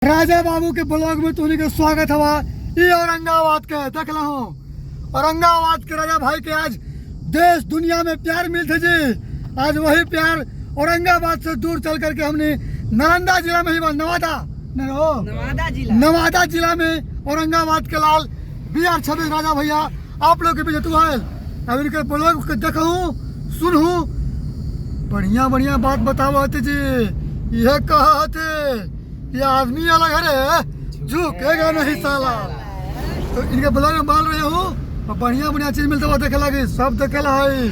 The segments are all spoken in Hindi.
राजा बाबू के ब्लॉग में तुमने के स्वागत हवा। ये औरंगाबाद के देख ला हूँ। औरंगाबाद के राजा भाई के आज देश दुनिया में प्यार मिलते जी। आज वही प्यार औरंगाबाद से दूर चल करके हमने नालंदा जिला में ही नवादा जिला में औरंगाबाद के लाल BR26 राजा भैया आप लोग के पीछे तू है। अब इनके ब्लॉग के देखा हूँ सुन हूँ बढ़िया बढ़िया बात बताओ जी। यह कहते ये आदमी अलग है झुकेगा नहीं साला। तो इनके ब्लॉग में बाल रहे हूँ और बढ़िया बढ़िया चीज मिलता हुआ देखे लगे सब देखे ला है।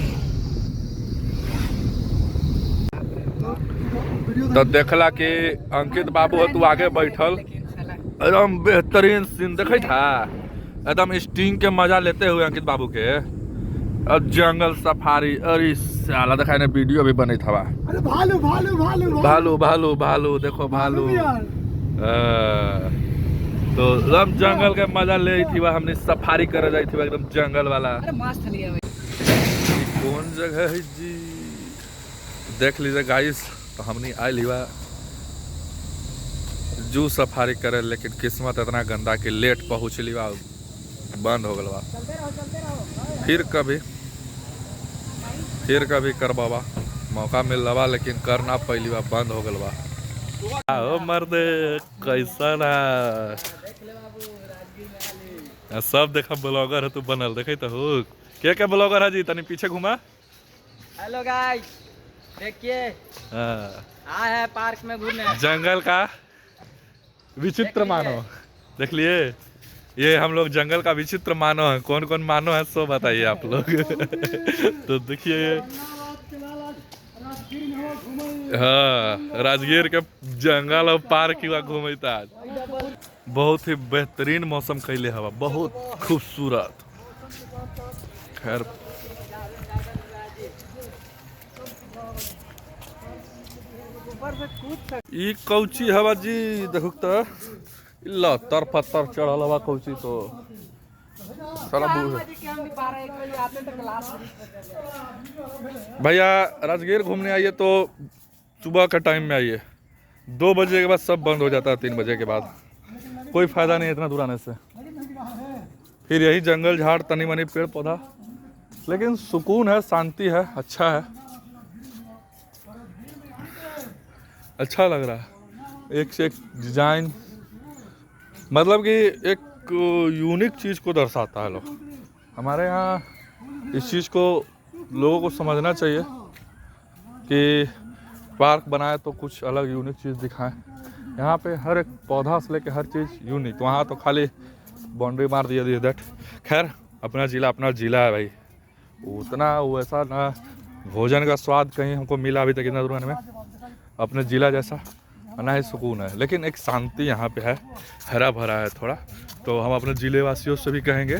तो देखला कि अंकित बाबू तू आगे बैठल एकदम बेहतरीन सीन देखे था। एकदम स्टिंग के मजा लेते हुए अंकित बाबू के और जंगल सफारी। अरे साला देखा ने वीडियो भी बने था। अरे भालू भालू भालू भालू भालू भालू देखो भालू। तो एकदम जंगल के मजा ले थी हमने सफारी करे जाई थी एकदम जंगल वाला। कौन जगह है जी देख लीजिए गाइस। तो हमने आयल हुआ जू सफारी करे लेकिन किस्मत इतना गंदा कि लेट पहुँचली बा बंद हो गल बा। फिर कभी करवाबा मौका मिल रहा लेकिन करना पहली बार बंद हो गल बा। आओ मर्द कैसा ना सब देखा ब्लॉगर है तू बनल देखे तो हो क्या ब्लॉगर है जी तनी पीछे घुमा। हेलो गाइस देखिए आए हैं पार्क में घूमने। जंगल का विचित्र मानव देख लिए। ये हम लोग जंगल का विचित्र मानव है। कौन कौन मानव है सो बताइए आप लोग। तो देखिए हाँ राजगीर के जंगल और पार्क हुआ घूमता। बहुत ही बेहतरीन मौसम कैले हवा बहुत खूबसूरत। खैर ई कौची हवा जी देखो तो लतर पत्थर चढ़ल हवा कौची तो सारा भैया राजगीर घूमने आइए तो सुबह का टाइम में आइए। 2 बजे के बाद सब बंद हो जाता है। 3 बजे के बाद कोई फायदा नहीं इतना दूर आने से। फिर यही जंगल झाड़ तनी मनी पेड़ पौधा लेकिन सुकून है शांति है अच्छा है अच्छा लग रहा है। एक से एक डिजाइन मतलब कि एक यूनिक चीज़ को दर्शाता है। लोग हमारे यहाँ इस चीज़ को लोगों को समझना चाहिए कि पार्क बनाए तो कुछ अलग यूनिक चीज़ दिखाएं। यहाँ पे हर एक पौधा से लेके हर चीज़ यूनिक। वहाँ तो खाली बाउंड्री मार दिया दिए दैट। खैर अपना ज़िला है भाई। उतना वैसा ना भोजन का स्वाद कहीं हमको मिला अभी तक इतना दूर में अपने ज़िला जैसा ना ही सुकून है। लेकिन एक शांति यहाँ पे है हरा भरा है थोड़ा। तो हम अपने ज़िले वासियों से भी कहेंगे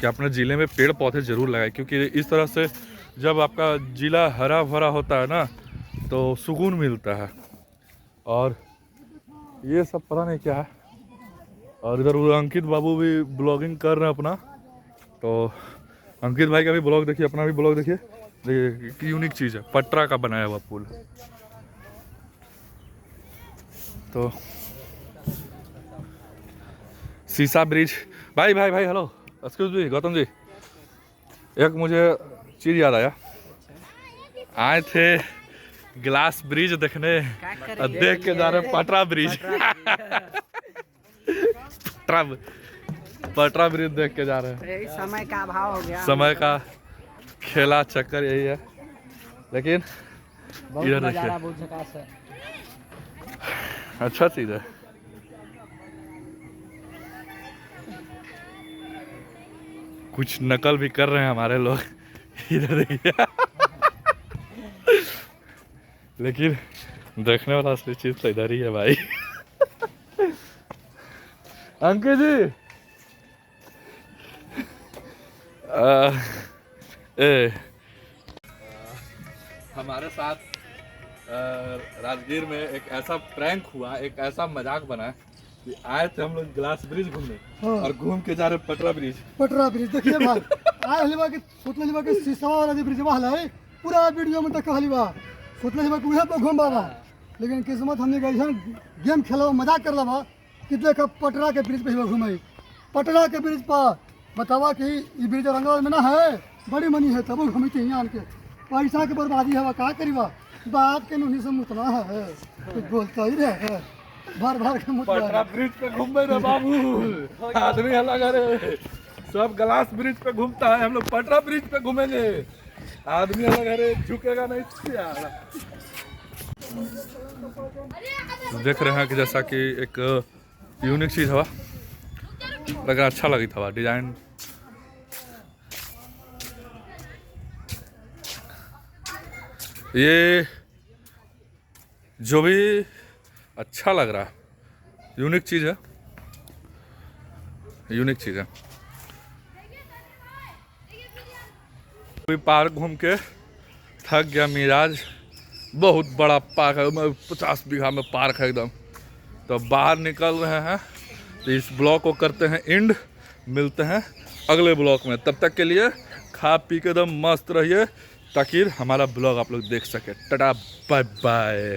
कि अपने ज़िले में पेड़ पौधे ज़रूर लगाएं क्योंकि इस तरह से जब आपका ज़िला हरा भरा होता है ना तो सुकून मिलता है। और ये सब पता नहीं क्या है। और इधर अंकित बाबू भी ब्लॉगिंग कर रहे हैं अपना। तो अंकित भाई का भी ब्लॉग देखिए अपना भी ब्लॉग देखिए। देखिए यूनिक चीज़ है पटरा का बनाया हुआ पुल। तो शीशा ब्रिज भाई hello excuse me Gautam ji एक मुझे चीज़ याद आया। आए थे ग्लास ब्रिज देखने और देख के जा रहे पटरा ब्रिज। पटरा ब्रिज देख के जा रहे हैं। समय का अभाव हो गया। समय का खेला चक्कर यही है। लेकिन बहुत नजारा बहुत झकास है। अच्छा चीज है। कुछ नकल भी कर रहे हैं हमारे लोग इधर देखिए। लेकिन देखने वाला असली चीज तो इधर ही है भाई। अंकित जी हमारे साथ राजगीर में एक ऐसा प्रैंक हुआ एक ऐसा मजाक बना कि आए थे हम लोग ग्लास ब्रिज घूमने और घूम के जा रहे पटरा ब्रिज देखिए भाई। आए हलीबा के सोचले हलीबा के शीशा वाला ब्रिज वाला है पूरा वीडियो में देख हलीबा सोचले हलीबा के उहे पे घूम बाबा। लेकिन किस्मत हमने गेम खेलो मजाक कर ला कितने का पटरा के ब्रिज पे घूमे, पटरा के ब्रिज पर बतावा कि ये ब्रिज औरंगाबाद में ना है, बड़ी मनी है, तब घूमी थी यहाँ के पैसा के बर्बादी है, का करीबा बात के नुनी से मुतना है, कुछ बोलता ही रहे भर भर के पटरा ब्रिज पे घूमे रे बाबू, आदमी अलग है, सब ग्लास ब्रिज पे घूमता है, हम लोग पटरा ब्रिज पे घूमेंगे, आदमी अलग है, झुकेगा नहीं यार। देख रहे हैं कि जैसा कि एक यूनिक चीज हवा, लग रहा अच्छा लगी था डिजाइन। ये जो भी अच्छा लग रहा है, यूनिक चीज है, यूनिक चीज है। कोई पार्क घूम के थक गया मिजाज, बहुत बड़ा पार्क है, 50 बीघा में पार्क है एकदम। तो बाहर निकल रहे हैं, तो इस ब्लॉग को करते हैं एंड, मिलते हैं अगले ब्लॉग में। तब तक के लिए खा पी के एकदम मस्त रहिए, ताकि हमारा ब्लॉग आप लोग देख सके। Tata bye bye.